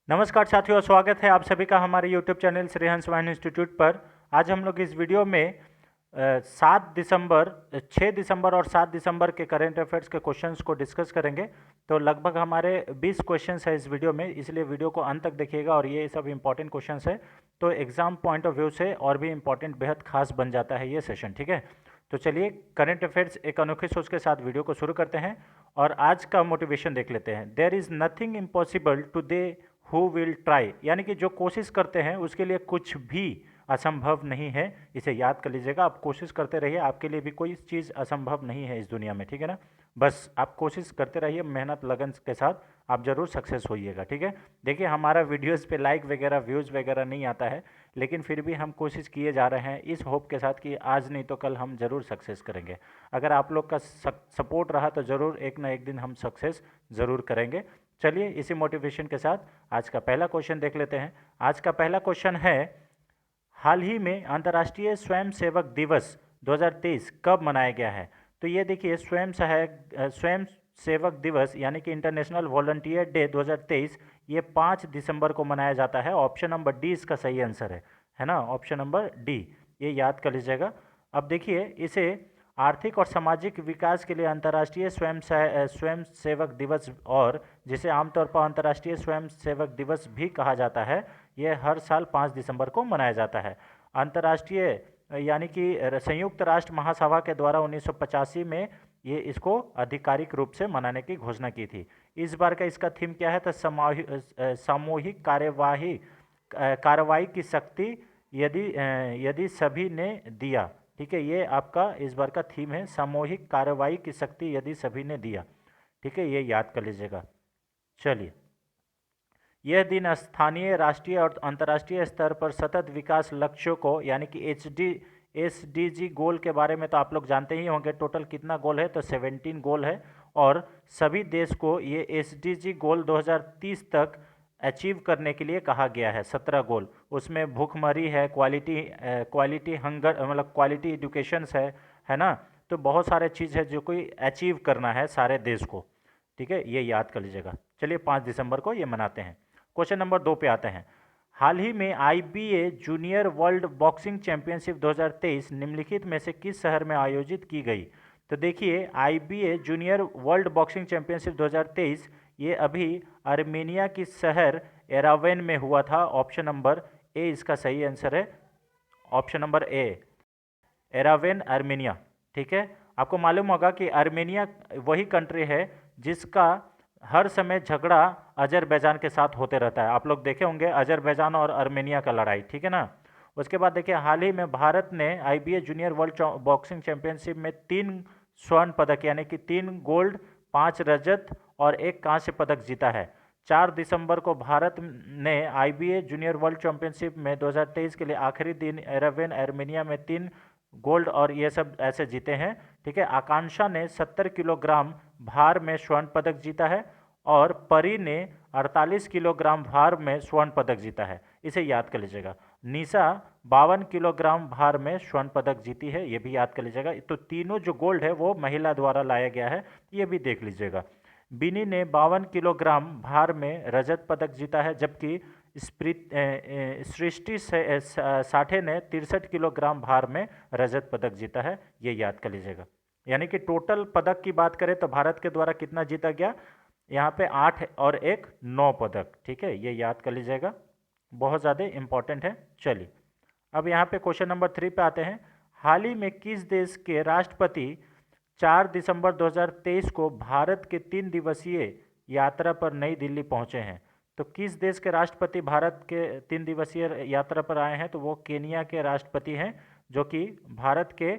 नमस्कार साथियों, स्वागत है आप सभी का हमारे YouTube channel Shri Hans wine institute पर। आज हम लोग इस वीडियो में 6 दिसंबर और 7 दिसंबर के करंट अफेयर्स के क्वेश्चंस को डिस्कस करेंगे। तो लगभग हमारे 20 क्वेश्चंस है इस वीडियो में, इसलिए वीडियो को अंत तक देखिएगा और ये सब इंपॉर्टेंट क्वेश्चंस है, तो एग्जाम पॉइंट ऑफ व्यू से और भी इंपॉर्टेंट, बेहद खास बन जाता है ये सेशन। ठीक है, तो चलिए करंट अफेयर्स एक अनोखी सोच के साथ वीडियो को शुरू करते हैं और आज का मोटिवेशन देख लेते हैं। There is nothing impossible to they who will try, यानी कि जो कोशिश करते हैं उसके लिए कुछ भी असंभव नहीं है। इसे याद कर लीजिएगा, आप कोशिश करते रहिए, आपके लिए भी कोई चीज़ असंभव नहीं है इस दुनिया में। ठीक है ना, बस आप कोशिश करते रहिए, मेहनत लगन के साथ आप ज़रूर सक्सेस होइएगा। ठीक है, देखिए हमारा वीडियोस पे लाइक वगैरह व्यूज़ वगैरह नहीं आता है, लेकिन फिर भी हम कोशिश किए जा रहे हैं इस होप के साथ कि आज नहीं तो कल हम ज़रूर सक्सेस करेंगे। अगर आप लोग का सपोर्ट रहा तो ज़रूर एक ना एक दिन हम सक्सेस ज़रूर करेंगे। चलिए इसी मोटिवेशन के साथ आज का पहला क्वेश्चन देख लेते हैं। आज का पहला क्वेश्चन है, हाल ही में अंतर्राष्ट्रीय स्वयंसेवक दिवस 2023 कब मनाया गया है? तो ये देखिए स्वयं सेवक दिवस यानी कि इंटरनेशनल वॉलंटियर डे 2023 ये 5 दिसंबर को मनाया जाता है। ऑप्शन नंबर डी इसका सही आंसर है ना, ऑप्शन नंबर डी, ये याद कर लीजिएगा। अब देखिए इसे आर्थिक और सामाजिक विकास के लिए अंतर्राष्ट्रीय स्वयं सेवक दिवस, और जिसे आमतौर पर अंतर्राष्ट्रीय स्वयं सेवक दिवस भी कहा जाता है, यह हर साल 5 दिसंबर को मनाया जाता है। अंतर्राष्ट्रीय यानी कि संयुक्त राष्ट्र महासभा के द्वारा 1985 में ये इसको आधिकारिक रूप से मनाने की घोषणा की थी। इस बार का इसका थीम क्या है? तो सामूहिक कार्रवाई की शक्ति यदि सभी ने दिया। ठीक है, ये आपका इस बार का थीम है, सामूहिक कार्रवाई की शक्ति यदि सभी ने दिया। ठीक है, ये याद कर लीजिएगा। चलिए, यह दिन स्थानीय, राष्ट्रीय और अंतर्राष्ट्रीय स्तर पर सतत विकास लक्ष्यों को, यानी कि एसडीजी गोल के बारे में तो आप लोग जानते ही होंगे। टोटल कितना गोल है? तो 17 गोल है, और सभी देश को ये एसडीजी गोल 2030 तक अचीव करने के लिए कहा गया है। 17 गोल, उसमें भूखमरी है, क्वालिटी हंगर मतलब क्वालिटी एजुकेशन है ना। तो बहुत सारे चीज़ है जो कोई अचीव करना है सारे देश को। ठीक है, ये याद कर लीजिएगा। चलिए 5 दिसंबर को ये मनाते हैं। क्वेश्चन नंबर 2 पे आते हैं। हाल ही में IBA junior world boxing championship 2023 निम्नलिखित में से किस शहर में आयोजित की गई? तो देखिए IBA junior world boxing championship 2023 ये अभी आर्मेनिया की शहर एरावेन में हुआ था। ऑप्शन नंबर ए इसका सही आंसर है, ऑप्शन नंबर ए, एरावेन आर्मेनिया। ठीक है, आपको मालूम होगा कि आर्मेनिया वही कंट्री है जिसका हर समय झगड़ा अजरबैजान के साथ होते रहता है। आप लोग देखे होंगे अजरबैजान और आर्मेनिया का लड़ाई। ठीक है ना। उसके बाद देखिए हाल ही में भारत ने IBA junior world boxing championship में 3 स्वर्ण पदक यानी कि 3 गोल्ड, 5 रजत और 1 कांस्य पदक जीता है। 4 दिसंबर को भारत ने आईबीए जूनियर वर्ल्ड चैंपियनशिप में 2023 के लिए आखिरी दिन एरेवेन आर्मेनिया में 3 गोल्ड और ये सब ऐसे जीते हैं। ठीक है, आकांक्षा ने 70 किलोग्राम भार में स्वर्ण पदक जीता है और परी ने 48 किलोग्राम भार में स्वर्ण पदक जीता है। इसे याद कर लीजिएगा। निशा 52 किलोग्राम भार में स्वर्ण पदक जीती है, ये भी याद कर लीजिएगा। तो तीनों जो गोल्ड है वो महिला द्वारा लाया गया है, ये भी देख लीजिएगा। बिनी ने 52 किलोग्राम भार में रजत पदक जीता है, जबकि सृष्टि साठे ने 63 किलोग्राम भार में रजत पदक जीता है, ये याद कर लीजिएगा। यानी कि टोटल पदक की बात करें तो भारत के द्वारा कितना जीता गया? यहाँ पे 8 और 1 9 पदक। ठीक है, ये याद कर लीजिएगा, बहुत ज़्यादा इंपॉर्टेंट है। चलिए अब यहाँ पे क्वेश्चन नंबर 3 पे आते हैं। हाल ही में किस देश के राष्ट्रपति 4 दिसंबर 2023 को भारत के 3 दिवसीय यात्रा पर नई दिल्ली पहुँचे हैं? तो किस देश के राष्ट्रपति भारत के 3 दिवसीय यात्रा पर आए हैं? तो वो केनिया के राष्ट्रपति हैं, जो कि भारत के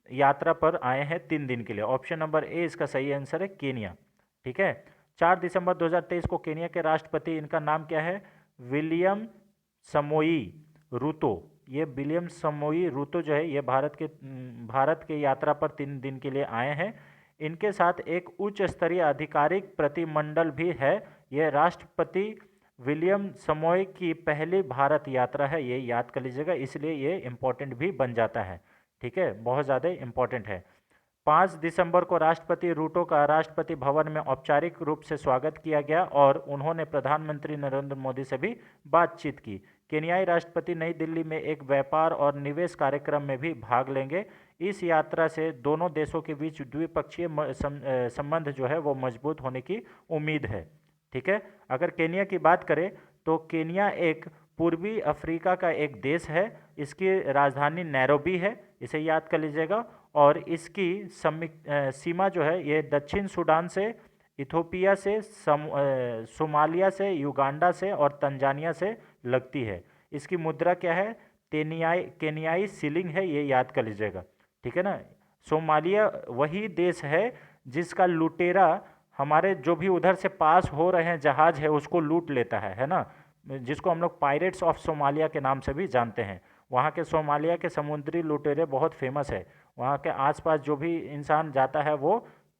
यात्रा पर आए हैं 3 दिन के लिए। ऑप्शन नंबर ए इसका सही आंसर है, केनिया। ठीक है, 4 दिसंबर 2023 को केनिया के राष्ट्रपति, इनका नाम क्या है? विलियम समोई रूतो। ये विलियम समोई रूतो जो है ये भारत के यात्रा पर 3 दिन के लिए आए हैं। इनके साथ एक उच्च स्तरीय आधिकारिक प्रतिमंडल भी है। ये राष्ट्रपति विलियम समोई की पहली भारत यात्रा है, ये याद कर लीजिएगा, इसलिए ये इम्पोर्टेंट भी बन जाता है। ठीक है, बहुत ज़्यादा इम्पोर्टेंट है। 5 दिसंबर को राष्ट्रपति रूटो का राष्ट्रपति भवन में औपचारिक रूप से स्वागत किया गया और उन्होंने प्रधानमंत्री नरेंद्र मोदी से भी बातचीत की। केन्याई राष्ट्रपति नई दिल्ली में एक व्यापार और निवेश कार्यक्रम में भी भाग लेंगे। इस यात्रा से दोनों देशों के बीच द्विपक्षीय संबंध जो है वो मजबूत होने की उम्मीद है। ठीक है, अगर केन्या की बात करें तो केन्या एक पूर्वी अफ्रीका का एक देश है। इसकी राजधानी नैरोबी है, इसे याद कर लीजिएगा। और इसकी सीमा जो है ये दक्षिण सूडान से, इथोपिया से, सोमालिया से, युगांडा से और तंजानिया से लगती है। इसकी मुद्रा क्या है? केन्याई शिलिंग है, ये याद कर लीजिएगा। ठीक है ना। सोमालिया वही देश है जिसका लुटेरा हमारे जो भी उधर से पास हो रहे हैं जहाज है उसको लूट लेता है ना, जिसको हम लोग पायरेट्स ऑफ सोमालिया के नाम से भी जानते हैं। वहाँ के सोमालिया के समुद्री लुटेरे बहुत फेमस है। वहाँ के आसपास जो भी इंसान जाता है वो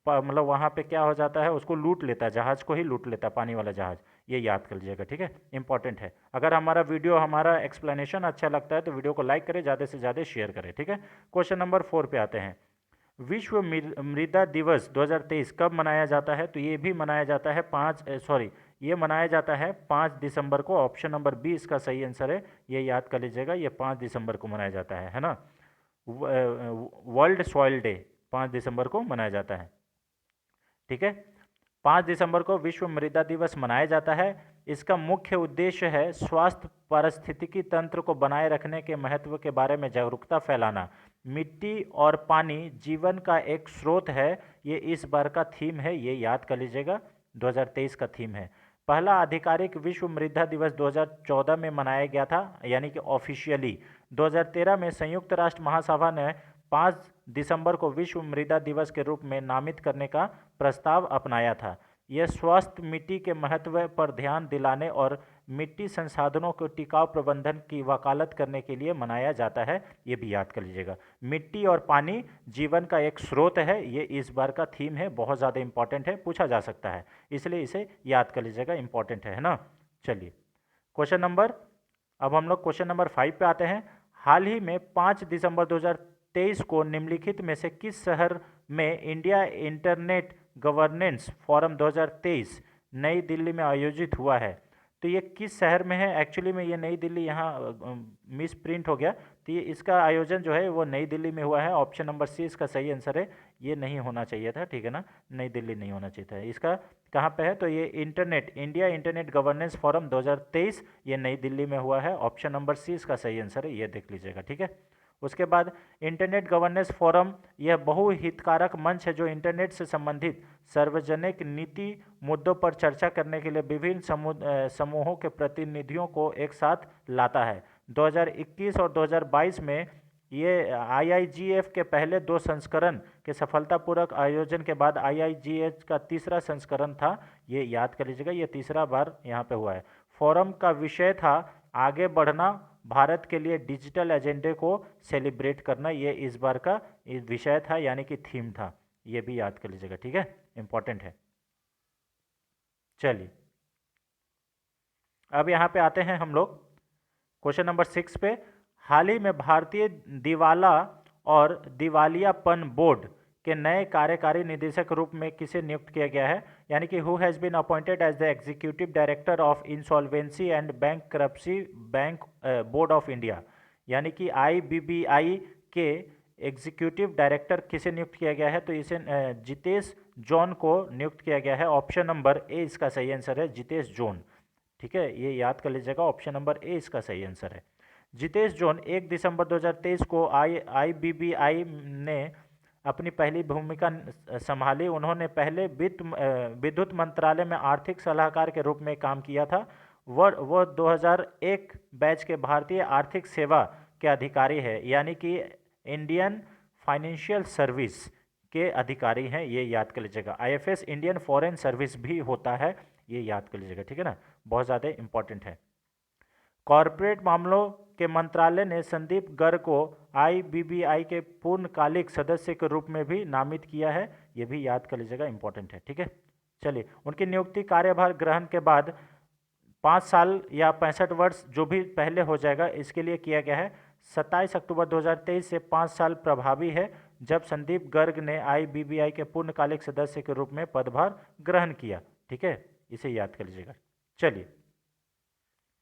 मतलब वहाँ पे क्या हो जाता है, उसको लूट लेता है, जहाज़ को ही लूट लेता है, पानी वाला जहाज़। ये याद कर लीजिएगा, ठीक है, इंपॉर्टेंट है। अगर हमारा एक्सप्लेनेशन अच्छा लगता है तो वीडियो को लाइक करें, ज़्यादा से ज़्यादा शेयर करें, ठीक है। क्वेश्चन नंबर 4 पे आते हैं। विश्व मृदा दिवस 2023 कब मनाया जाता है? तो ये भी मनाया जाता है ये मनाया जाता है 5 दिसंबर को। ऑप्शन नंबर बी इसका सही आंसर है, ये याद कर लीजिएगा, ये 5 दिसंबर को मनाया जाता है ना। वर्ल्ड सॉइल डे 5 दिसंबर को मनाया जाता है, ठीक है। 5 दिसंबर को विश्व मृदा दिवस मनाया जाता है। इसका मुख्य उद्देश्य है स्वास्थ्य पारिस्थितिकी तंत्र को बनाए रखने के महत्व के बारे में जागरूकता फैलाना। मिट्टी और पानी जीवन का एक स्रोत है, ये इस बार का थीम है, ये याद कर लीजिएगा, 2023 का थीम है। पहला आधिकारिक विश्व मृदा दिवस 2014 में मनाया गया था, यानी कि ऑफिशियली। 2013 में संयुक्त राष्ट्र महासभा ने 5 दिसंबर को विश्व मृदा दिवस के रूप में नामित करने का प्रस्ताव अपनाया था। यह स्वस्थ मिट्टी के महत्व पर ध्यान दिलाने और मिट्टी संसाधनों के टिकाऊ प्रबंधन की वकालत करने के लिए मनाया जाता है, ये भी याद कर लीजिएगा। मिट्टी और पानी जीवन का एक स्रोत है, ये इस बार का थीम है, बहुत ज़्यादा इंपॉर्टेंट है, पूछा जा सकता है, इसलिए इसे याद कर लीजिएगा, इंपॉर्टेंट है ना। चलिए अब हम लोग क्वेश्चन नंबर 5 पे आते हैं। हाल ही में 5 दिसंबर 2023 को निम्नलिखित में से किस शहर में इंडिया इंटरनेट गवर्नेंस फोरम 2023 नई दिल्ली में आयोजित हुआ है? तो ये किस शहर में है? एक्चुअली में ये नई दिल्ली यहाँ मिस प्रिंट हो गया, तो ये इसका आयोजन जो है वो नई दिल्ली में हुआ है। ऑप्शन नंबर सी इसका सही आंसर है, ये नहीं होना चाहिए था, ठीक है ना, नई दिल्ली नहीं होना चाहिए था। इसका कहाँ पे है? तो ये इंडिया इंटरनेट गवर्नेंस फोरम 2023 ये नई दिल्ली में हुआ है। ऑप्शन नंबर सी इसका सही आंसर है, ये देख लीजिएगा, ठीक है। उसके बाद इंटरनेट गवर्नेंस फोरम यह बहुहितकारक मंच है जो इंटरनेट से संबंधित सार्वजनिक नीति मुद्दों पर चर्चा करने के लिए विभिन्न समूहों के प्रतिनिधियों को एक साथ लाता है। 2021 और 2022 में ये IIGF के पहले 2 संस्करण के सफलतापूर्वक आयोजन के बाद IIGF का तीसरा संस्करण था, ये याद कर लीजिएगा, ये तीसरा बार यहाँ पे हुआ है। फोरम का विषय था आगे बढ़ना, भारत के लिए डिजिटल एजेंडे को सेलिब्रेट करना, ये इस बार का विषय था, यानी कि थीम था, ये भी याद कर लीजिएगा, ठीक है, इंपॉर्टेंट है। चलिए अब यहाँ पे आते हैं हम लोग क्वेश्चन नंबर 6 पे। हाल ही में भारतीय दिवाला और दिवालियापन बोर्ड के नए कार्यकारी निदेशक रूप में किसे नियुक्त किया गया है? यानी कि who has been appointed as the executive director of insolvency and bankruptcy bank board of India, यानी कि IBBI के एग्जीक्यूटिव डायरेक्टर किसे नियुक्त किया गया है? तो इसे जितेश जॉन को नियुक्त किया गया है। ऑप्शन नंबर ए इसका सही आंसर है, जितेश जॉन, ठीक है, ये याद कर लीजिएगा, ऑप्शन नंबर ए इसका सही आंसर है। जितेश जॉन 1 दिसंबर 2023 को IBBI ने अपनी पहली भूमिका संभाली। उन्होंने पहले विद्युत मंत्रालय में आर्थिक सलाहकार के रूप में काम किया था। वह 2001 बैच के भारतीय आर्थिक सेवा के अधिकारी है, यानी कि इंडियन फाइनेंशियल सर्विस के अधिकारी हैं, ये याद कर लीजिएगा। IFS इंडियन फॉरेन सर्विस भी होता है, ये याद कर लीजिएगा, ठीक है ना, बहुत ज़्यादा इंपॉर्टेंट है। कॉरपोरेट मामलों के मंत्रालय ने संदीप गर्ग को IBBI के पूर्णकालिक सदस्य के रूप में भी नामित किया है, ये भी याद कर लीजिएगा, इंपॉर्टेंट है, ठीक है। चलिए उनकी नियुक्ति कार्यभार ग्रहण के बाद 5 साल या 65 वर्ष जो भी पहले हो जाएगा इसके लिए किया गया है। 27 अक्टूबर 2023 से 5 साल प्रभावी है। जब संदीप गर्ग ने IBBI के पूर्णकालिक सदस्य के रूप में पदभार ग्रहण किया। ठीक है, इसे याद कर लीजिएगा। चलिए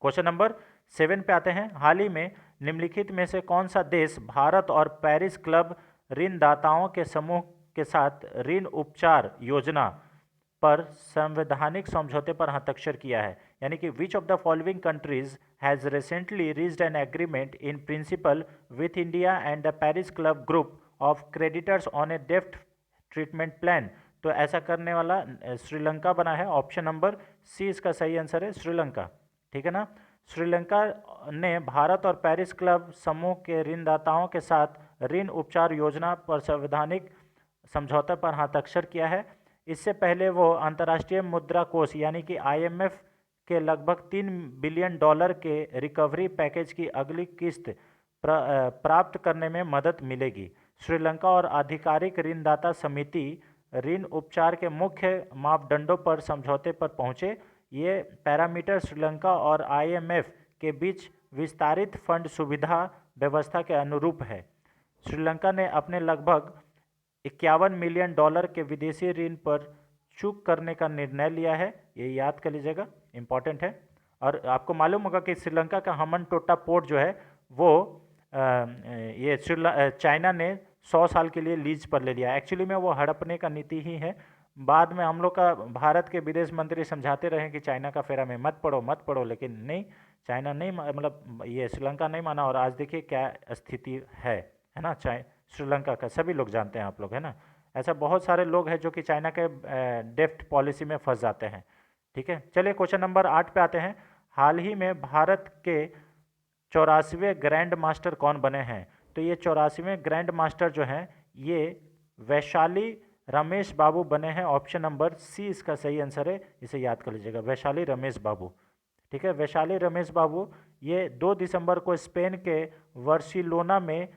क्वेश्चन नंबर 7 पे आते हैं। हाल ही में निम्नलिखित में से कौन सा देश भारत और पेरिस क्लब ऋणदाताओं के समूह के साथ ऋण उपचार योजना पर संवैधानिक समझौते पर हस्ताक्षर किया है? यानी कि which of the following countries has recently reached an agreement in principle with India and the Paris club group of creditors on a डेब्ट ट्रीटमेंट प्लान? तो ऐसा करने वाला श्रीलंका बना है। ऑप्शन नंबर सी इसका सही आंसर है, श्रीलंका। ठीक है ना। श्रीलंका ने भारत और पेरिस क्लब समूह के ऋणदाताओं के साथ ऋण उपचार योजना पर संवैधानिक समझौते पर हस्ताक्षर किया है। इससे पहले वो अंतर्राष्ट्रीय मुद्रा कोष यानी कि IMF के लगभग $3 बिलियन के रिकवरी पैकेज की अगली किस्त प्राप्त करने में मदद मिलेगी। श्रीलंका और आधिकारिक ऋणदाता समिति ऋण उपचार के मुख्य मापदंडों पर समझौते पर पहुंचे। ये पैरामीटर श्रीलंका और IMF के बीच विस्तारित फंड सुविधा व्यवस्था के अनुरूप है। श्रीलंका ने अपने लगभग $51 मिलियन के विदेशी ऋण पर चूक करने का निर्णय लिया है। ये याद कर लीजिएगा, इम्पॉर्टेंट है। और आपको मालूम होगा कि श्रीलंका का हम्बनटोटा पोर्ट जो है वो ये चाइना ने 100 साल के लिए लीज पर ले लिया। एक्चुअली में वो हड़पने का नीति ही है। बाद में हम लोग का भारत के विदेश मंत्री समझाते रहे कि चाइना का फेरा में मत पड़ो, लेकिन नहीं, चाइना नहीं, मतलब ये श्रीलंका नहीं माना। और आज देखिए क्या स्थिति है ना। श्रीलंका का सभी लोग जानते हैं आप लोग, है ना। ऐसा बहुत सारे लोग हैं जो कि चाइना के डेफ्ट पॉलिसी में फंस जाते हैं। ठीक है, चलिए क्वेश्चन नंबर 8 पे आते हैं। हाल ही में भारत के 84वें ग्रैंड मास्टर कौन बने हैं? तो ये 84वें ग्रैंड मास्टर जो हैं ये वैशाली रमेश बाबू बने हैं। ऑप्शन नंबर सी इसका सही आंसर है, इसे याद कर लीजिएगा, वैशाली रमेश बाबू। ठीक है, वैशाली रमेश बाबू ये 2 दिसंबर को स्पेन के वर्सिलोना में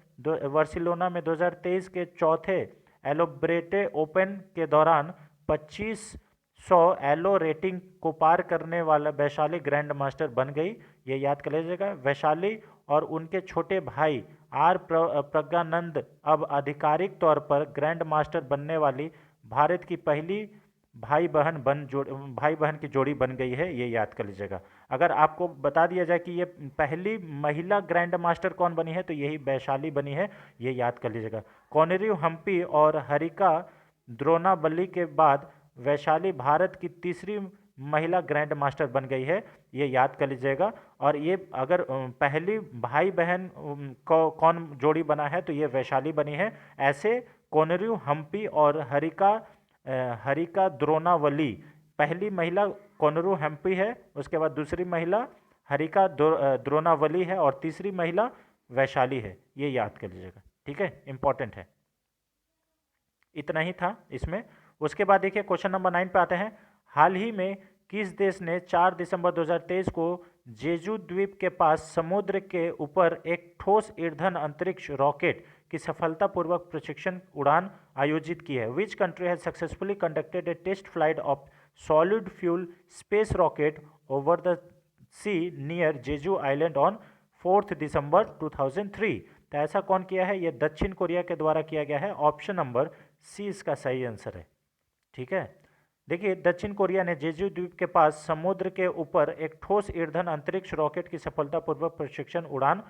2023 के चौथे एलोब्रेटे ओपन के दौरान 2500 एलो रेटिंग को पार करने वाला वैशाली ग्रैंड मास्टर बन गई। ये याद कर लीजिएगा। वैशाली और उनके छोटे भाई प्रज्ञानंद अब आधिकारिक तौर पर ग्रैंड मास्टर बनने वाली भारत की पहली भाई बहन की जोड़ी बन गई है। ये याद कर लीजिएगा। अगर आपको बता दिया जाए कि ये पहली महिला ग्रैंड मास्टर कौन बनी है तो यही वैशाली बनी है। ये याद कर लीजिएगा। कॉनेरियो हम्पी और हरिका द्रोणावली के बाद वैशाली भारत की तीसरी महिला ग्रैंड मास्टर बन गई है। ये याद कर लीजिएगा। और ये अगर पहली भाई बहन को कौन जोड़ी बना है तो ये वैशाली बनी है। ऐसे कॉनेरियो हम्पी और हरिका द्रोणावली, पहली महिला कॉनेरियो हम्पी है, उसके बाद दूसरी महिला हरिका द्रोणावली है और तीसरी महिला वैशाली है। ये याद कर लीजिएगा। ठीक है, इंपॉर्टेंट है। इतना ही था इसमें। उसके बाद देखिए क्वेश्चन नंबर 9 पे आते हैं। हाल ही में किस देश ने 4 दिसंबर 2023 को जेजू द्वीप के पास समुद्र के ऊपर एक ठोस ईंधन अंतरिक्ष रॉकेट की सफलतापूर्वक प्रशिक्षण उड़ान आयोजित की है? Which country has successfully conducted a test flight of solid fuel space rocket over the sea near Jeju island on 4 December 2003? तो ऐसा कौन किया है? ये दक्षिण कोरिया के द्वारा किया गया है। ऑप्शन नंबर सी इसका सही आंसर है। ठीक है, देखिए दक्षिण कोरिया ने जेजू द्वीप के पास समुद्र के ऊपर एक ठोस ईंधन अंतरिक्ष रॉकेट की सफलतापूर्वक प्रशिक्षण उड़ान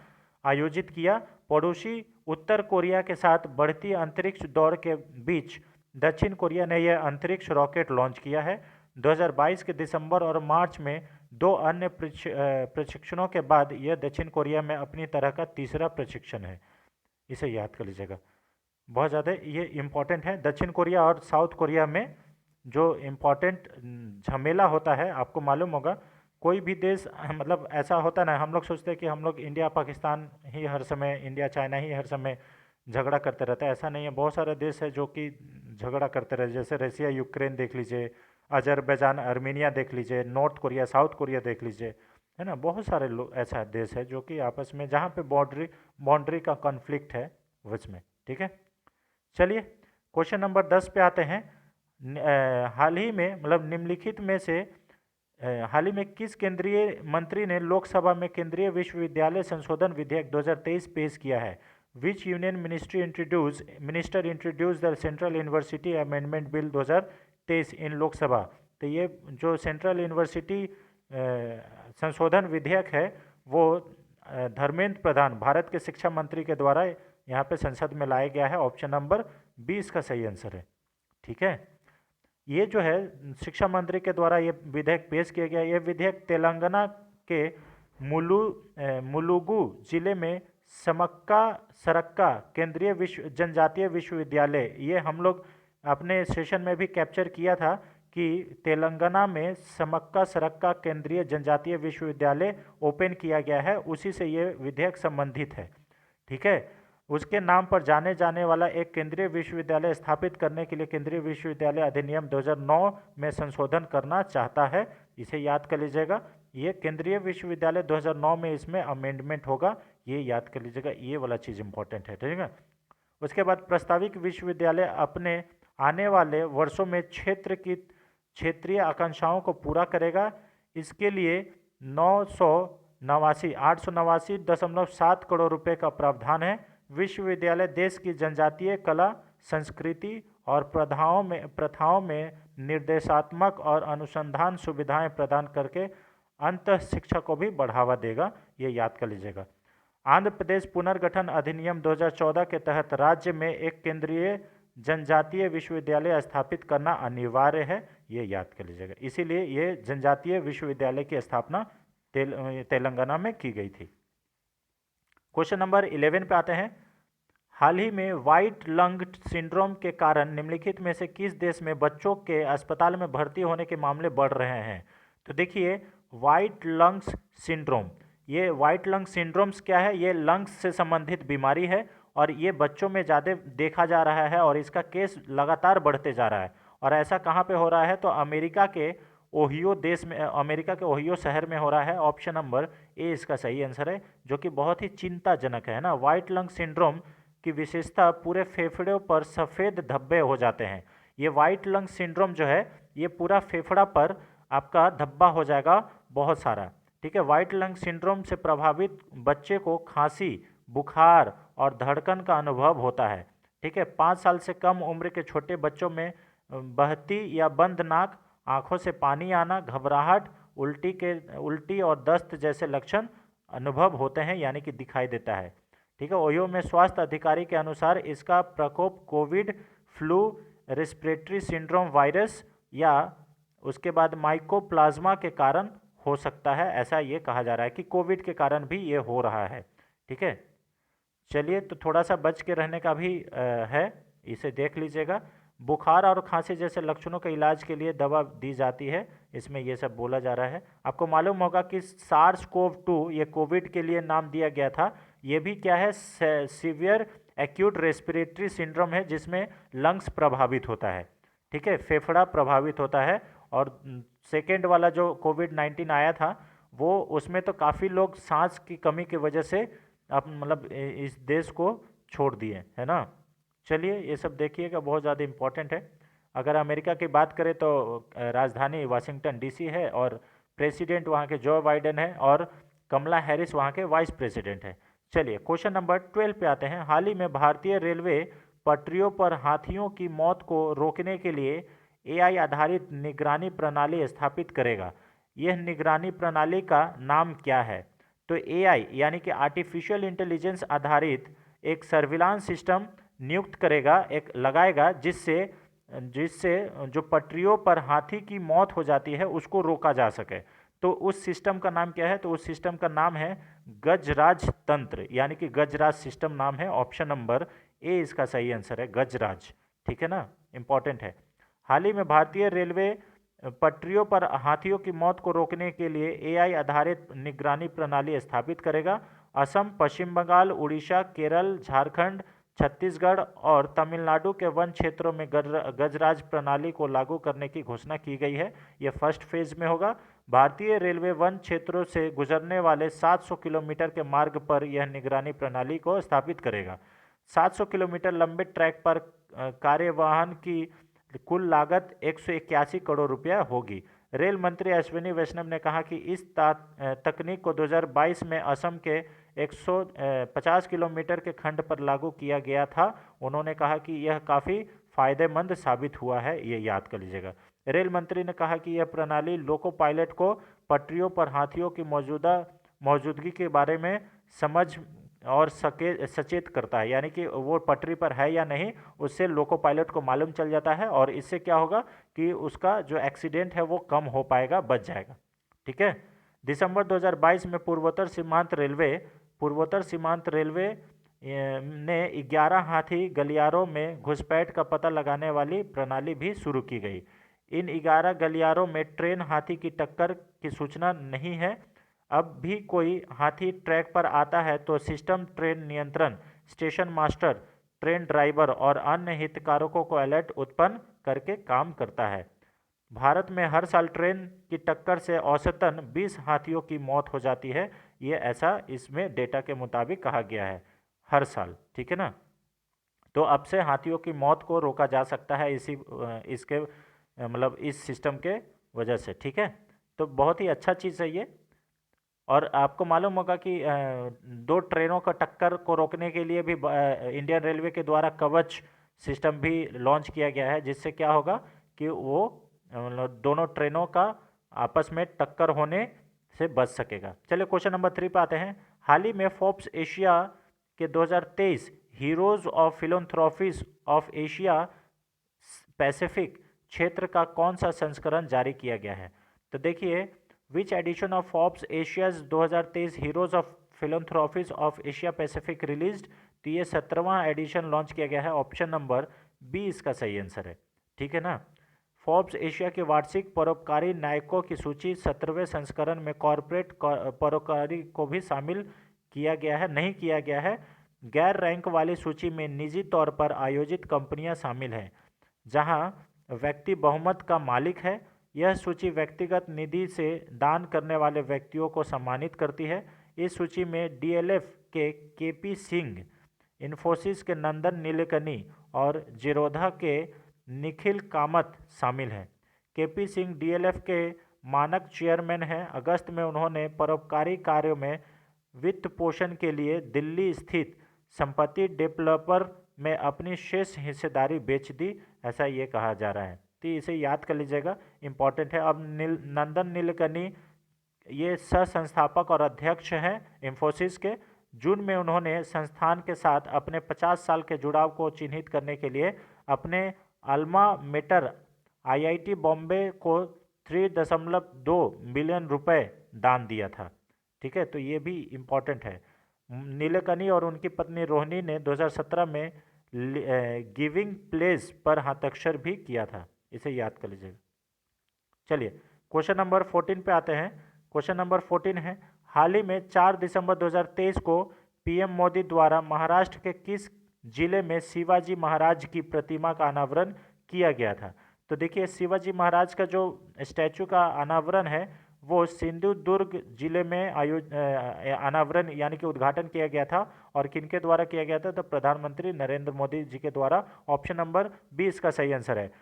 आयोजित किया। पड़ोसी उत्तर कोरिया के साथ बढ़ती अंतरिक्ष दौड़ के बीच दक्षिण कोरिया ने यह अंतरिक्ष रॉकेट लॉन्च किया है। 2022 के दिसंबर और मार्च में 2 अन्य प्रशिक्षणों के बाद यह दक्षिण कोरिया में अपनी तरह का तीसरा प्रशिक्षण है। इसे याद कर लीजिएगा, बहुत ज़्यादा ये इम्पॉर्टेंट है। दक्षिण कोरिया और साउथ कोरिया में जो इम्पॉर्टेंट झमेला होता है, आपको मालूम होगा, कोई भी देश मतलब ऐसा होता ना, हम लोग सोचते हैं कि हम लोग इंडिया पाकिस्तान ही हर समय, इंडिया चाइना ही हर समय झगड़ा करते रहता है। ऐसा नहीं है, बहुत सारे देश है जो कि झगड़ा करते रहते, जैसे रसिया यूक्रेन देख लीजिए, अजरबैजान आर्मीनिया देख लीजिए, नॉर्थ कोरिया साउथ कोरिया देख लीजिए, है ना। बहुत सारे लोग ऐसा देश है जो कि आपस में जहाँ पे बाउंड्री का कॉन्फ्लिक्ट है उसमें। ठीक है, चलिए क्वेश्चन नंबर 10 पे आते हैं। हाल ही में मतलब निम्नलिखित में से हाल ही में किस केंद्रीय मंत्री ने लोकसभा में केंद्रीय विश्वविद्यालय संशोधन विधेयक 2023 पेश किया है? विच union minister introduce the central university amendment bill 2023 इन लोकसभा। तो ये जो सेंट्रल यूनिवर्सिटी संशोधन विधेयक है वो धर्मेंद्र प्रधान भारत के शिक्षा मंत्री के द्वारा यहाँ पे संसद में लाया गया है। ऑप्शन नंबर 20 का सही आंसर है। ठीक है, ये जो है शिक्षा मंत्री के द्वारा ये विधेयक पेश किया गया। ये विधेयक तेलंगाना के मुलुगु जिले में समक्का सरक्का केंद्रीय जनजातीय विश्वविद्यालय, ये हम लोग अपने सेशन में भी कैप्चर किया था कि तेलंगाना में समक्का सरक्का केंद्रीय जनजातीय विश्वविद्यालय ओपन किया गया है, उसी से ये विधेयक संबंधित है। ठीक है, उसके नाम पर जाने जाने वाला एक केंद्रीय विश्वविद्यालय स्थापित करने के लिए केंद्रीय विश्वविद्यालय अधिनियम 2009 में संशोधन करना चाहता है। इसे याद कर लीजिएगा, ये केंद्रीय विश्वविद्यालय 2009 में इसमें अमेंडमेंट होगा, ये याद कर लीजिएगा, ये वाला चीज़ इंपॉर्टेंट है। ठीक है, उसके बाद प्रस्तावित विश्वविद्यालय अपने आने वाले वर्षों में क्षेत्रीय आकांक्षाओं को पूरा करेगा। इसके लिए 889.7 करोड़ रुपए का प्रावधान है। विश्वविद्यालय देश की जनजातीय कला, संस्कृति और प्रथाओं में निर्देशात्मक और अनुसंधान सुविधाएं प्रदान करके अंतः शिक्षा को भी बढ़ावा देगा, ये याद कर लीजिएगा। आंध्र प्रदेश पुनर्गठन अधिनियम 2014 के तहत राज्य में एक केंद्रीय जनजातीय विश्वविद्यालय स्थापित करना अनिवार्य है, ये याद कर लीजिएगा। इसीलिए ये जनजातीय विश्वविद्यालय की स्थापना तेलंगाना में की गई थी। क्वेश्चन नंबर 11 पे आते हैं। हाल ही में व्हाइट लंग सिंड्रोम के कारण निम्नलिखित में से किस देश में बच्चों के अस्पताल में भर्ती होने के मामले बढ़ रहे हैं? तो देखिए, व्हाइट लंग्स सिंड्रोम, ये व्हाइट लंग सिंड्रोम्स क्या है? ये लंग्स से संबंधित बीमारी है और ये बच्चों में ज़्यादा देखा जा रहा है और इसका केस लगातार बढ़ते जा रहा है। और ऐसा कहाँ पे हो रहा है? तो अमेरिका के ओहियो शहर में हो रहा है। ऑप्शन नंबर ए इसका सही आंसर है, जो कि बहुत ही चिंताजनक है ना। व्हाइट लंग सिंड्रोम की विशेषता पूरे फेफड़ों पर सफ़ेद धब्बे हो जाते हैं। ये व्हाइट लंग सिंड्रोम जो है ये पूरा फेफड़ा पर आपका धब्बा हो जाएगा बहुत सारा। ठीक है, व्हाइट लंग सिंड्रोम से प्रभावित बच्चे को खांसी, बुखार और धड़कन का अनुभव होता है। ठीक है, 5 साल से कम उम्र के छोटे बच्चों में बहती या बंद नाक, आँखों से पानी आना, घबराहट, उल्टी और दस्त जैसे लक्षण अनुभव होते हैं, यानी कि दिखाई देता है। ठीक है, ओहियो में स्वास्थ्य अधिकारी के अनुसार इसका प्रकोप Covid, flu, respiratory syndrome virus या उसके बाद माइकोप्लाज्मा के कारण हो सकता है, ऐसा ये कहा जा रहा है कि कोविड के कारण भी ये हो रहा है। ठीक है, चलिए, तो थोड़ा सा बच के रहने का भी है, इसे देख लीजिएगा। बुखार और खांसी जैसे लक्षणों के इलाज के लिए दवा दी जाती है, इसमें ये सब बोला जा रहा है। आपको मालूम होगा कि SARS-CoV-2 ये कोविड के लिए नाम दिया गया था। ये भी क्या है? सीवियर एक्यूट रेस्पिरेटरी सिंड्रोम है, जिसमें लंग्स प्रभावित होता है। ठीक है, फेफड़ा प्रभावित होता है। और सेकेंड वाला जो कोविड-19 आया था वो उसमें तो काफ़ी लोग सांस की कमी की वजह से मतलब इस देश को छोड़ दिए, है ना। चलिए, ये सब देखिएगा, बहुत ज़्यादा इम्पोर्टेंट है। अगर अमेरिका की बात करें तो राजधानी वाशिंगटन DC है और प्रेसिडेंट वहाँ के जो बाइडेन है और कमला हैरिस वहाँ के वाइस प्रेसिडेंट है। चलिए, क्वेश्चन नंबर 12 पे आते हैं। हाल ही में भारतीय रेलवे पटरियों पर हाथियों की मौत को रोकने के लिए AI आधारित निगरानी प्रणाली स्थापित करेगा। यह निगरानी प्रणाली का नाम क्या है? तो AI यानी कि आर्टिफिशियल इंटेलिजेंस आधारित एक सर्विलांस सिस्टम नियुक्त करेगा, एक लगाएगा, जिससे जो पटरियों पर हाथी की मौत हो जाती है उसको रोका जा सके। तो उस सिस्टम का नाम क्या है? तो उस सिस्टम का नाम है गजराज तंत्र, यानी कि गजराज सिस्टम नाम है। ऑप्शन नंबर ए इसका सही आंसर है, गजराज। ठीक है ना, इंपॉर्टेंट है। हाल ही में भारतीय रेलवे पटरियों पर हाथियों की मौत को रोकने के लिए AI आधारित निगरानी प्रणाली स्थापित करेगा। असम, पश्चिम बंगाल, उड़ीसा, केरल, झारखंड, छत्तीसगढ़ और तमिलनाडु के वन क्षेत्रों में गजराज प्रणाली को लागू करने की घोषणा की गई है। यह फर्स्ट फेज में होगा। भारतीय रेलवे वन क्षेत्रों से गुजरने वाले 700 किलोमीटर के मार्ग पर यह निगरानी प्रणाली को स्थापित करेगा। 700 किलोमीटर लंबे ट्रैक पर कार्यवाहन की कुल लागत 181 करोड़ रुपया होगी। रेल मंत्री अश्विनी वैष्णव ने कहा कि इस तकनीक को 2022 में असम के 150 किलोमीटर के खंड पर लागू किया गया था। उन्होंने कहा कि यह काफ़ी फायदेमंद साबित हुआ है, ये याद कर लीजिएगा। रेल मंत्री ने कहा कि यह प्रणाली लोको पायलट को पटरियों पर हाथियों की मौजूदगी के बारे में समझ और सचेत करता है, यानी कि वो पटरी पर है या नहीं उससे लोको पायलट को मालूम चल जाता है, और इससे क्या होगा कि उसका जो एक्सीडेंट है वो कम हो पाएगा, बच जाएगा। ठीक है। दिसंबर 2022 में पूर्वोत्तर सीमांत रेलवे ने 11 हाथी गलियारों में घुसपैठ का पता लगाने वाली प्रणाली भी शुरू की गई। इन 11 गलियारों में ट्रेन हाथी की टक्कर की सूचना नहीं है। अब भी कोई हाथी ट्रैक पर आता है तो सिस्टम ट्रेन नियंत्रण, स्टेशन मास्टर, ट्रेन ड्राइवर और अन्य हितधारकों को अलर्ट उत्पन्न करके काम करता है। भारत में हर साल ट्रेन की टक्कर से औसतन 20 हाथियों की मौत हो जाती है, ये ऐसा इसमें डेटा के मुताबिक कहा गया है, हर साल। ठीक है ना। तो अब से हाथियों की मौत को रोका जा सकता है इसके मतलब इस सिस्टम के वजह से। ठीक है। तो बहुत ही अच्छा चीज़ है ये। और आपको मालूम होगा कि 2 ट्रेनों का टक्कर को रोकने के लिए भी इंडियन रेलवे के द्वारा कवच सिस्टम भी लॉन्च किया गया है, जिससे क्या होगा कि वो मतलब दोनों ट्रेनों का आपस में टक्कर होने से बच सकेगा। चलिए क्वेश्चन नंबर 3 पे आते हैं। हाल ही में फोर्ब्स एशिया के 2023 heroes of philanthropies of Asia Pacific क्षेत्र का कौन सा संस्करण जारी किया गया है? तो देखिए, which edition of Forbes Asia's 2023 heroes of philanthropies of Asia Pacific released? तो ये 17वां एडिशन लॉन्च किया गया है। ऑप्शन नंबर बी इसका सही आंसर है। ठीक है ना। फोर्ब्स एशिया के वार्षिक परोपकारी नायकों की सूची 17वें संस्करण में कॉरपोरेट परोपकारी को भी शामिल किया गया है, नहीं किया गया है। गैर रैंक वाली सूची में निजी तौर पर आयोजित कंपनियां शामिल हैं, जहां व्यक्ति बहुमत का मालिक है। यह सूची व्यक्तिगत निधि से दान करने वाले व्यक्तियों को सम्मानित करती है। इस सूची में डीएलएफ के केपी सिंह, इन्फोसिस के नंदन नीलेकनी और जीरोधा के निखिल कामत शामिल हैं। केपी सिंह डीएलएफ के मानक चेयरमैन हैं। अगस्त में उन्होंने परोपकारी कार्यों में वित्त पोषण के लिए दिल्ली स्थित संपत्ति डेवलपर में अपनी शेष हिस्सेदारी बेच दी, ऐसा ये कहा जा रहा है। तो इसे याद कर लीजिएगा, इंपॉर्टेंट है। अब नंदन नीलेकनी ये सह संस्थापक और अध्यक्ष हैं इन्फोसिस के। जून में उन्होंने संस्थान के साथ अपने 50 साल के जुड़ाव को चिन्हित करने के लिए अपने अल्मा मेटर आईआईटी बॉम्बे को 3.2 बिलियन रुपए दान दिया था। ठीक है, तो ये भी इम्पॉर्टेंट है। नीलेकनी और उनकी पत्नी रोहिणी ने 2017 में गिविंग प्लेस पर हस्ताक्षर भी किया था, इसे याद कर लीजिएगा। चलिए क्वेश्चन नंबर 14 पे आते हैं। क्वेश्चन नंबर 14 है, हाल ही में 4 दिसंबर 2023 को पीएम मोदी द्वारा महाराष्ट्र के किस जिले में शिवाजी महाराज की प्रतिमा का अनावरण किया गया था? तो देखिए, शिवाजी महाराज का जो स्टैचू का अनावरण है वो सिंधुदुर्ग जिले में अनावरण यानी कि उद्घाटन किया गया था। और किनके द्वारा किया गया था? तो प्रधानमंत्री नरेंद्र मोदी जी के द्वारा। ऑप्शन नंबर बी इसका सही आंसर है।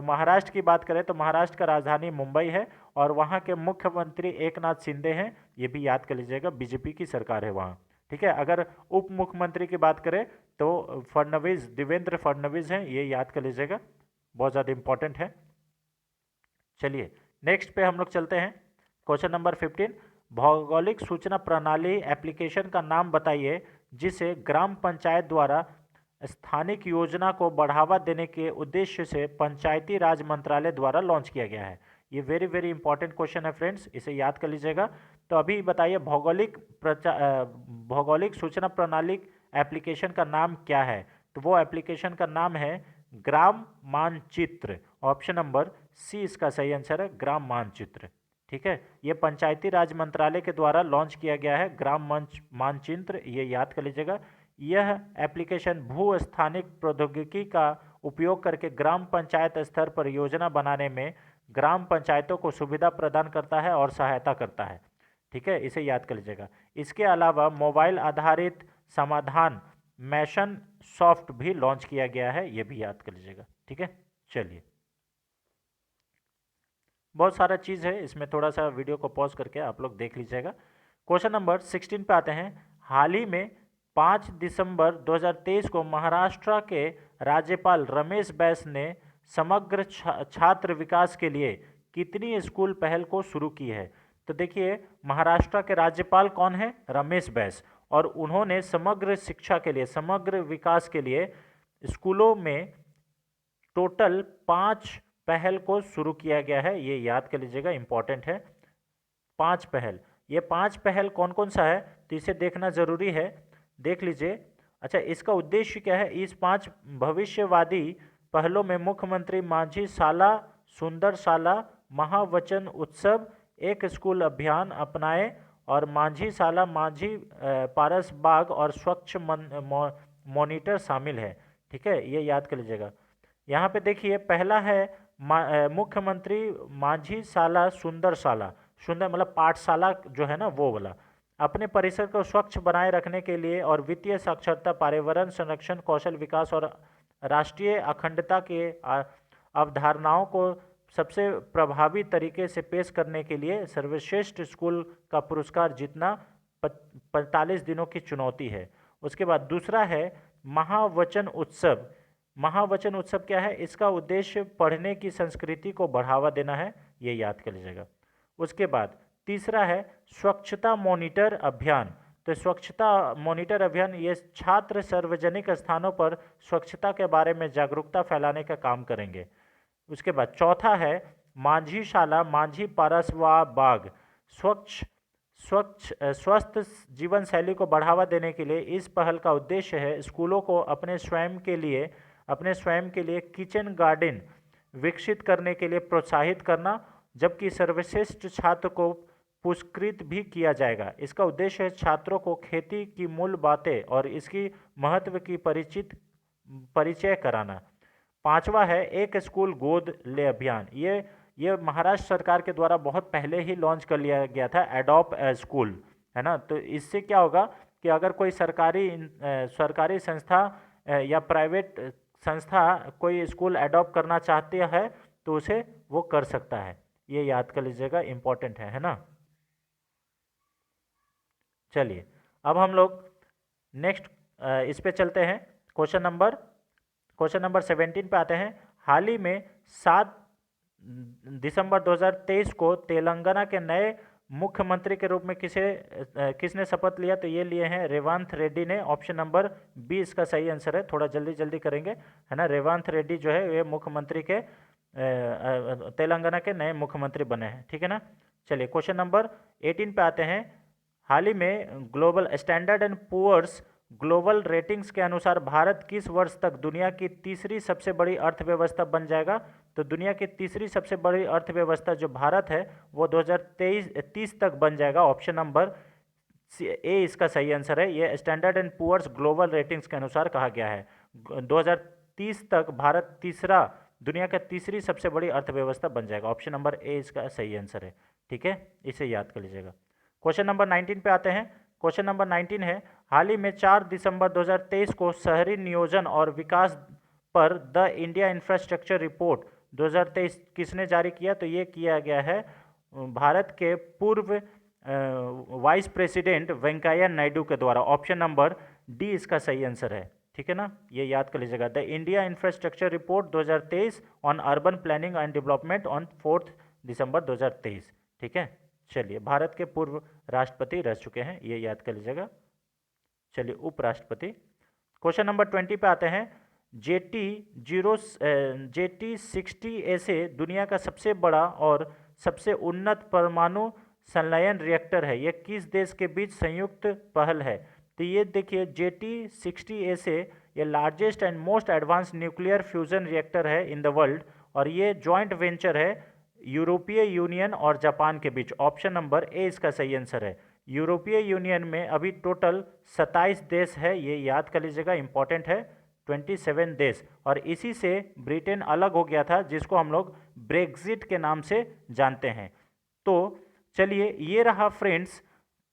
महाराष्ट्र की बात करें तो महाराष्ट्र का राजधानी मुंबई है और वहाँ के मुख्यमंत्री एकनाथ शिंदे हैं, ये भी याद कर लीजिएगा, बीजेपी की सरकार है वहाँ। ठीक है। अगर उप मुख्यमंत्री की बात करें तो फडणवीस, देवेंद्र फडणवीस हैं, ये याद कर लीजिएगा, बहुत ज़्यादा इंपॉर्टेंट है। चलिए नेक्स्ट पे हम लोग चलते हैं। क्वेश्चन नंबर 15, भौगोलिक सूचना प्रणाली एप्लीकेशन का नाम बताइए जिसे ग्राम पंचायत द्वारा स्थानिक योजना को बढ़ावा देने के उद्देश्य से पंचायती राज मंत्रालय द्वारा लॉन्च किया गया है। ये वेरी वेरी इंपॉर्टेंट क्वेश्चन है फ्रेंड्स, इसे याद कर लीजिएगा। तो अभी बताइए भौगोलिक सूचना प्रणाली एप्लीकेशन का नाम क्या है? तो वो एप्लीकेशन का नाम है ग्राम मानचित्र। ऑप्शन नंबर सी इसका सही आंसर है, ग्राम मानचित्र। ठीक है, ये पंचायती राज मंत्रालय के द्वारा लॉन्च किया गया है ग्राम मानचित्र, ये याद कर लीजिएगा। यह एप्लीकेशन भू स्थानिक प्रौद्योगिकी का उपयोग करके ग्राम पंचायत स्तर पर योजना बनाने में ग्राम पंचायतों को सुविधा प्रदान करता है और सहायता करता है। ठीक है, इसे याद कर लीजिएगा। इसके अलावा मोबाइल आधारित समाधान मैशन सॉफ्ट भी लॉन्च किया गया है, ये भी याद कर लीजिएगा। ठीक है, चलिए बहुत सारा चीज़ है इसमें, थोड़ा सा वीडियो को पॉज करके आप लोग देख लीजिएगा। क्वेश्चन नंबर 16 पे आते हैं। हाल ही में 5 दिसंबर 2023 को महाराष्ट्र के राज्यपाल रमेश बैस ने समग्र छात्र विकास के लिए कितनी स्कूल पहल को शुरू की है? तो देखिए, महाराष्ट्र के राज्यपाल कौन है? रमेश बैस। और उन्होंने समग्र शिक्षा के लिए, समग्र विकास के लिए स्कूलों में टोटल 5 पहल को शुरू किया गया है। ये याद कर लीजिएगा, इंपॉर्टेंट है। 5 पहल, ये 5 पहल कौन कौन सा है तो इसे देखना जरूरी है, देख लीजिए। अच्छा, इसका उद्देश्य क्या है? इस 5 भविष्यवादी पहलों में मुख्यमंत्री माझी शाला सुंदर शाला, महावचन उत्सव, एक स्कूल अभियान अपनाए और माझी शाला, माझी पारस बाग और स्वच्छ मॉनिटर शामिल है। ठीक है, ये याद कर लीजिएगा। यहाँ पे देखिए, पहला है मुख्यमंत्री माझी शाला सुंदर शाला, सुंदर मतलब पाठशाला जो है ना वो वाला, अपने परिसर को स्वच्छ बनाए रखने के लिए और वित्तीय साक्षरता, पर्यावरण संरक्षण, कौशल विकास और राष्ट्रीय अखंडता के अवधारणाओं को सबसे प्रभावी तरीके से पेश करने के लिए सर्वश्रेष्ठ स्कूल का पुरस्कार जीतना 45 दिनों की चुनौती है। उसके बाद दूसरा है महावचन उत्सव। महावचन उत्सव क्या है? इसका उद्देश्य पढ़ने की संस्कृति को बढ़ावा देना है, ये याद कर लीजिएगा। उसके बाद तीसरा है स्वच्छता मॉनिटर अभियान। तो स्वच्छता मॉनिटर अभियान ये छात्र सार्वजनिक स्थानों पर स्वच्छता के बारे में जागरूकता फैलाने का काम करेंगे। उसके बाद चौथा है माझी शाला माझी पारसवा बाग। स्वस्थ जीवन शैली को बढ़ावा देने के लिए इस पहल का उद्देश्य है स्कूलों को अपने स्वयं के लिए किचन गार्डन विकसित करने के लिए प्रोत्साहित करना, जबकि सर्वश्रेष्ठ छात्र को पुरस्कृत भी किया जाएगा। इसका उद्देश्य है छात्रों को खेती की मूल बातें और इसकी महत्व की परिचय कराना। पांचवा है एक स्कूल गोद ले अभियान। ये महाराष्ट्र सरकार के द्वारा बहुत पहले ही लॉन्च कर लिया गया था, एडॉप्ट ए स्कूल, है ना। तो इससे क्या होगा कि अगर कोई सरकारी संस्था या प्राइवेट संस्था कोई स्कूल एडॉप्ट करना चाहती है तो उसे वो कर सकता है। ये याद कर लीजिएगा, इंपॉर्टेंट है ना। चलिए, अब हम लोग नेक्स्ट इस पे चलते हैं। क्वेश्चन नंबर 17 पे आते हैं। हाल ही में 7 दिसंबर 2023 को तेलंगाना के नए मुख्यमंत्री के रूप में किसने शपथ लिया? तो ये लिए हैं रेवंत रेड्डी ने। ऑप्शन नंबर बी इसका सही आंसर है। थोड़ा जल्दी करेंगे, है ना। रेवंत रेड्डी जो है ये मुख्यमंत्री के तेलंगाना के नए मुख्यमंत्री बने हैं, ठीक है ना। चलिए, क्वेश्चन नंबर 18 पे आते हैं। हाल ही में global Standard and Poor's global ratings के अनुसार भारत किस वर्ष तक दुनिया की तीसरी सबसे बड़ी अर्थव्यवस्था बन जाएगा? तो दुनिया की तीसरी सबसे बड़ी अर्थव्यवस्था जो भारत है वो 2030 तक बन जाएगा। ऑप्शन नंबर ए इसका सही आंसर है। ये Standard and Poor's global ratings के अनुसार कहा गया है 2030 तक भारत दुनिया का तीसरी सबसे बड़ी अर्थव्यवस्था बन जाएगा। ऑप्शन नंबर ए इसका सही आंसर है, ठीक है, इसे याद कर लीजिएगा। क्वेश्चन नंबर 19 पे आते हैं। क्वेश्चन नंबर 19 है, हाल ही में 4 दिसंबर 2023 को शहरी नियोजन और विकास पर द इंडिया इंफ्रास्ट्रक्चर रिपोर्ट 2023 किसने जारी किया? तो ये किया गया है भारत के पूर्व वाइस प्रेसिडेंट वेंकैया नायडू के द्वारा। ऑप्शन नंबर डी इसका सही आंसर है, ठीक है ना, ये याद कर लीजिएगा। The India infrastructure report 2023 on urban planning and development on 4 दिसंबर 2023, ठीक है। चलिए, भारत के पूर्व राष्ट्रपति रह चुके हैं, ये याद कर लीजिएगा। चलिए, उपराष्ट्रपति। क्वेश्चन नंबर 20 पे आते हैं। JT60 से दुनिया का सबसे बड़ा और सबसे उन्नत परमाणु संलयन रिएक्टर है, यह किस देश के बीच संयुक्त पहल है? तो ये देखिए, JT60 से ये largest and most advance nuclear fusion reactor है इन द वर्ल्ड, और ये जॉइंट वेंचर है यूरोपीय यूनियन और जापान के बीच। ऑप्शन नंबर ए इसका सही आंसर है। यूरोपीय यूनियन में अभी टोटल 27 देश है, ये याद कर लीजिएगा, इंपॉर्टेंट है, 27 देश। और इसी से ब्रिटेन अलग हो गया था, जिसको हम लोग ब्रेक्जिट के नाम से जानते हैं। तो चलिए, ये रहा फ्रेंड्स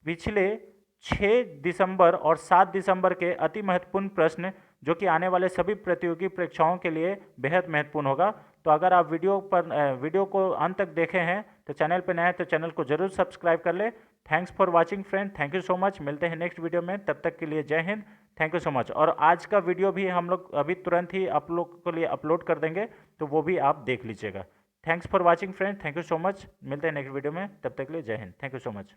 पिछले 6 दिसंबर और 7 दिसंबर के अति महत्वपूर्ण प्रश्न, जो कि आने वाले सभी प्रतियोगी परीक्षाओं के लिए बेहद महत्वपूर्ण होगा। तो अगर आप वीडियो को अंत तक देखे हैं तो चैनल पर नए हैं तो चैनल को जरूर सब्सक्राइब कर ले। Thanks for watching friend, thank you so much. मिलते हैं नेक्स्ट वीडियो में, तब तक के लिए जय Hind, thank you so much. और आज का वीडियो भी हम लोग अभी तुरंत ही आप लोग के लिए अपलोड कर देंगे, तो वो भी आप देख लीजिएगा। Thanks for watching friend, thank you so much. मिलते हैं नेक्स्ट वीडियो में, तब तक के लिए जय Hind, thank you so much.